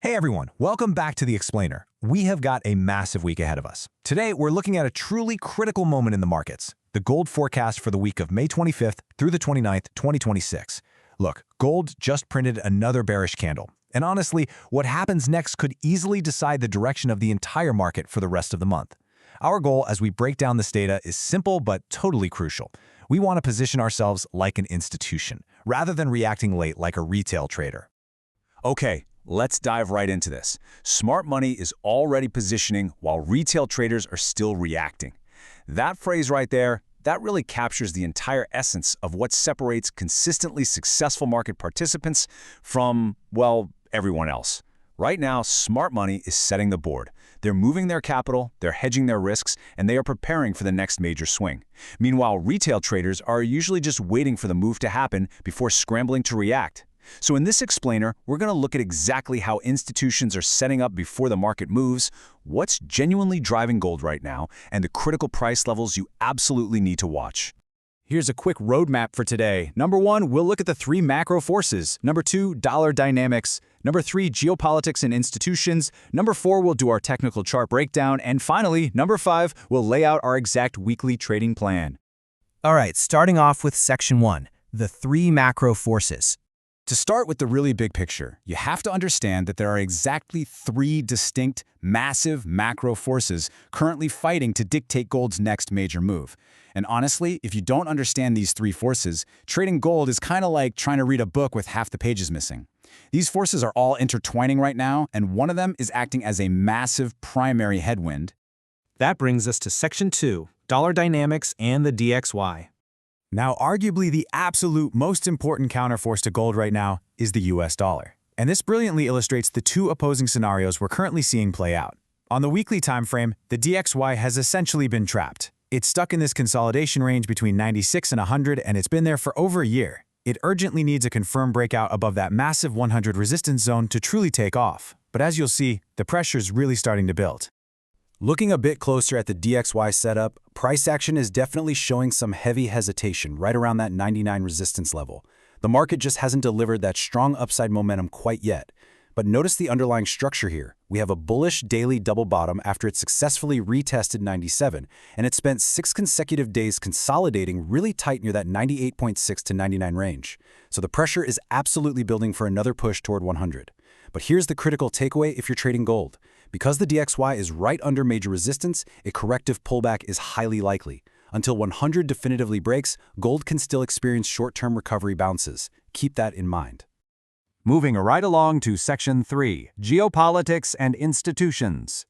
Hey everyone, welcome back to The Explainer. We have got a massive week ahead of us. Today, we're looking at a truly critical moment in the markets, the gold forecast for the week of May 25th through the 29th, 2026. Look, gold just printed another bearish candle. And honestly, what happens next could easily decide the direction of the entire market for the rest of the month. Our goal as we break down this data is simple but totally crucial. We want to position ourselves like an institution, rather than reacting late like a retail trader. Okay, let's dive right into this. Smart money is already positioning while retail traders are still reacting. That phrase right there, that really captures the entire essence of what separates consistently successful market participants from, well, everyone else. Right now, smart money is setting the board. They're moving their capital, they're hedging their risks, and they are preparing for the next major swing. Meanwhile, retail traders are usually just waiting for the move to happen before scrambling to react. So in this explainer, we're going to look at exactly how institutions are setting up before the market moves, what's genuinely driving gold right now, and the critical price levels you absolutely need to watch. Here's a quick roadmap for today. Number 1, we'll look at the 3 macro forces. Number 2, dollar dynamics. Number 3, geopolitics and institutions. Number 4, we'll do our technical chart breakdown. And finally, number 5, we'll lay out our exact weekly trading plan. All right, starting off with Section 1, the 3 macro forces. To start with the really big picture, you have to understand that there are exactly 3 distinct, massive macro forces currently fighting to dictate gold's next major move. And honestly, if you don't understand these 3 forces, trading gold is kind of like trying to read a book with half the pages missing. These forces are all intertwining right now, and one of them is acting as a massive primary headwind. That brings us to Section 2, dollar dynamics and the DXY. Now, arguably the absolute most important counterforce to gold right now is the US dollar. And this brilliantly illustrates the 2 opposing scenarios we're currently seeing play out. On the weekly time frame, the DXY has essentially been trapped. It's stuck in this consolidation range between 96 and 100, and it's been there for over a year. It urgently needs a confirmed breakout above that massive 100 resistance zone to truly take off. But as you'll see, the pressure's really starting to build. Looking a bit closer at the DXY setup, price action is definitely showing some heavy hesitation right around that 99 resistance level. The market just hasn't delivered that strong upside momentum quite yet. But notice the underlying structure here. We have a bullish daily double bottom after it successfully retested 97, and it spent 6 consecutive days consolidating really tight near that 98.6 to 99 range. So the pressure is absolutely building for another push toward 100. But here's the critical takeaway if you're trading gold. Because the DXY is right under major resistance, a corrective pullback is highly likely. Until 100 definitively breaks, gold can still experience short-term recovery bounces. Keep that in mind. Moving right along to Section 3, geopolitics and institutions.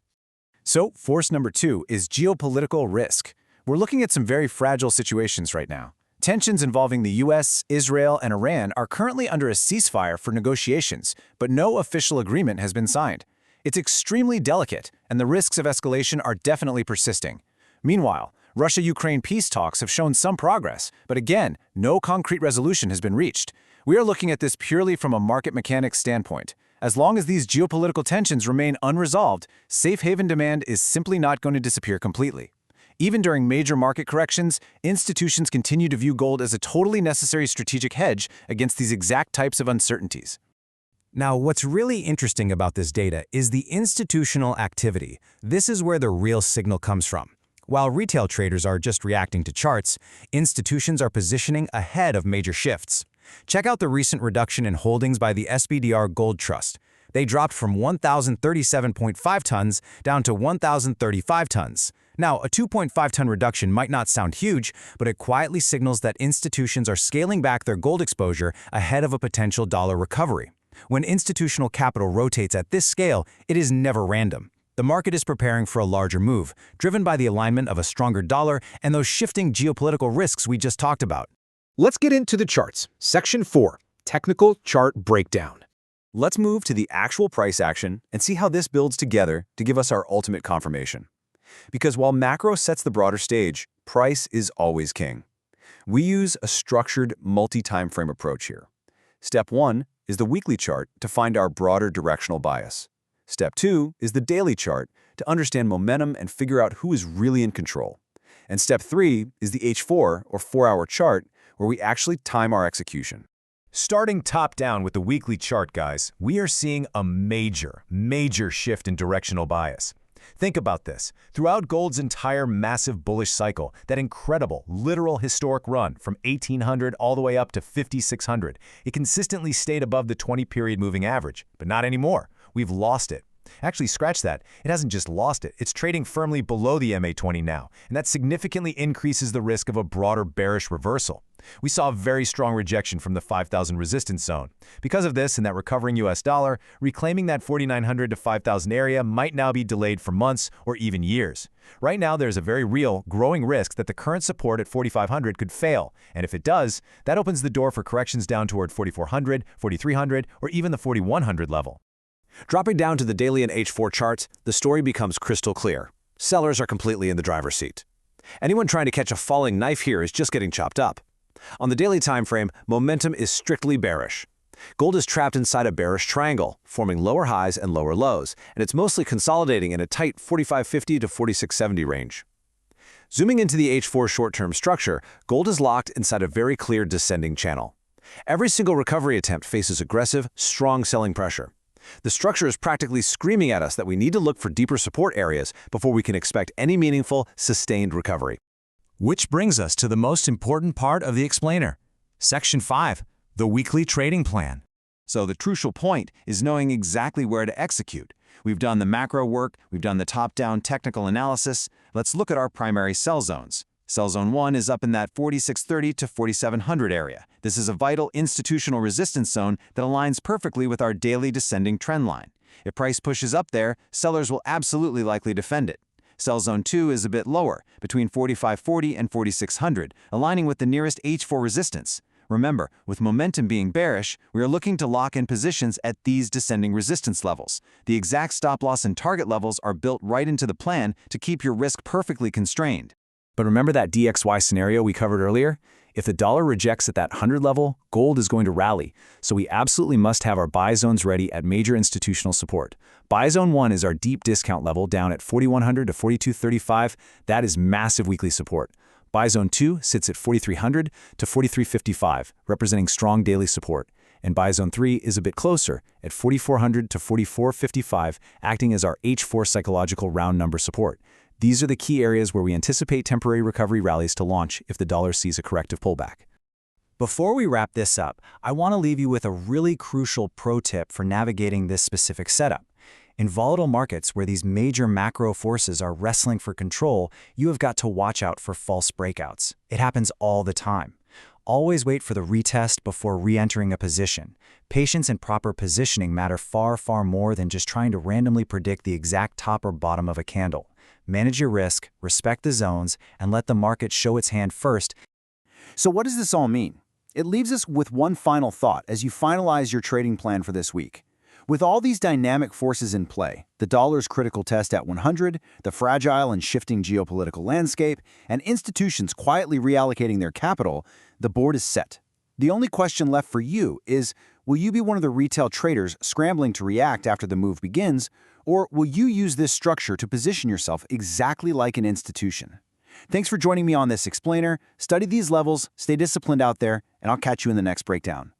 So, force number 2 is geopolitical risk. We're looking at some very fragile situations right now. Tensions involving the US, Israel, and Iran are currently under a ceasefire for negotiations, but no official agreement has been signed. It's extremely delicate, and the risks of escalation are definitely persisting. Meanwhile, Russia-Ukraine peace talks have shown some progress, but again, no concrete resolution has been reached. We are looking at this purely from a market mechanics standpoint. As long as these geopolitical tensions remain unresolved, safe haven demand is simply not going to disappear completely. Even during major market corrections, institutions continue to view gold as a totally necessary strategic hedge against these exact types of uncertainties. Now, what's really interesting about this data is the institutional activity. This is where the real signal comes from. While retail traders are just reacting to charts, institutions are positioning ahead of major shifts. Check out the recent reduction in holdings by the SPDR Gold Trust. They dropped from 1,037.5 tons down to 1,035 tons. Now, a 2.5-ton reduction might not sound huge, but it quietly signals that institutions are scaling back their gold exposure ahead of a potential dollar recovery. When institutional capital rotates at this scale, it is never random. The market is preparing for a larger move, driven by the alignment of a stronger dollar and those shifting geopolitical risks we just talked about. Let's get into the charts. Section 4, technical chart breakdown. Let's move to the actual price action and see how this builds together to give us our ultimate confirmation. Because while macro sets the broader stage, price is always king. We use a structured multi-time frame approach here. Step 1 is the weekly chart to find our broader directional bias. Step 2 is the daily chart to understand momentum and figure out who is really in control. And step 3 is the H4 or 4-hour chart where we actually time our execution. Starting top down with the weekly chart, guys, we are seeing a major shift in directional bias. Think about this. Throughout gold's entire massive bullish cycle, that incredible, literal historic run from 1800 all the way up to 5600, it consistently stayed above the 20-period moving average, but not anymore. We've lost it. Actually, scratch that. It hasn't just lost it. It's trading firmly below the MA20 now, and that significantly increases the risk of a broader bearish reversal. We saw a very strong rejection from the 5,000 resistance zone. Because of this and that recovering US dollar, reclaiming that 4,900 to 5,000 area might now be delayed for months or even years. Right now, there's a very real, growing risk that the current support at 4,500 could fail, and if it does, that opens the door for corrections down toward 4,400, 4,300, or even the 4,100 level. Dropping down to the daily and H4 charts, the story becomes crystal clear. Sellers are completely in the driver's seat. Anyone trying to catch a falling knife here is just getting chopped up. On the daily time frame, momentum is strictly bearish. Gold is trapped inside a bearish triangle, forming lower highs and lower lows, and it's mostly consolidating in a tight 4550 to 4670 range. Zooming into the H4 short-term structure, gold is locked inside a very clear descending channel. Every single recovery attempt faces aggressive, strong selling pressure. The structure is practically screaming at us that we need to look for deeper support areas before we can expect any meaningful, sustained recovery. Which brings us to the most important part of the explainer. Section 5, the weekly trading plan. So the crucial point is knowing exactly where to execute. We've done the macro work, we've done the top-down technical analysis. Let's look at our primary sell zones. Sell zone 1 is up in that 4630 to 4700 area. This is a vital institutional resistance zone that aligns perfectly with our daily descending trend line. If price pushes up there, sellers will absolutely likely defend it. Sell zone 2 is a bit lower, between 4540 and 4600, aligning with the nearest H4 resistance. Remember, with momentum being bearish, we are looking to lock in positions at these descending resistance levels. The exact stop loss and target levels are built right into the plan to keep your risk perfectly constrained. But remember that DXY scenario we covered earlier? If the dollar rejects at that 100 level, gold is going to rally, so we absolutely must have our buy zones ready at major institutional support. Buy zone 1 is our deep discount level down at 4,100 to 4,235. That is massive weekly support. Buy zone 2 sits at 4,300 to 4,355, representing strong daily support. And buy zone 3 is a bit closer at 4,400 to 4,455, acting as our H4 psychological round number support. These are the key areas where we anticipate temporary recovery rallies to launch if the dollar sees a corrective pullback. Before we wrap this up, I want to leave you with a really crucial pro tip for navigating this specific setup. In volatile markets where these major macro forces are wrestling for control, you have got to watch out for false breakouts. It happens all the time. Always wait for the retest before re-entering a position. Patience and proper positioning matter far, far more than just trying to randomly predict the exact top or bottom of a candle. Manage your risk, respect the zones, and let the market show its hand first. So what does this all mean? It leaves us with one final thought as you finalize your trading plan for this week. With all these dynamic forces in play, the dollar's critical test at 100, the fragile and shifting geopolitical landscape, and institutions quietly reallocating their capital, the board is set. The only question left for you is, will you be one of the retail traders scrambling to react after the move begins, or will you use this structure to position yourself exactly like an institution? Thanks for joining me on this explainer. Study these levels, stay disciplined out there, and I'll catch you in the next breakdown.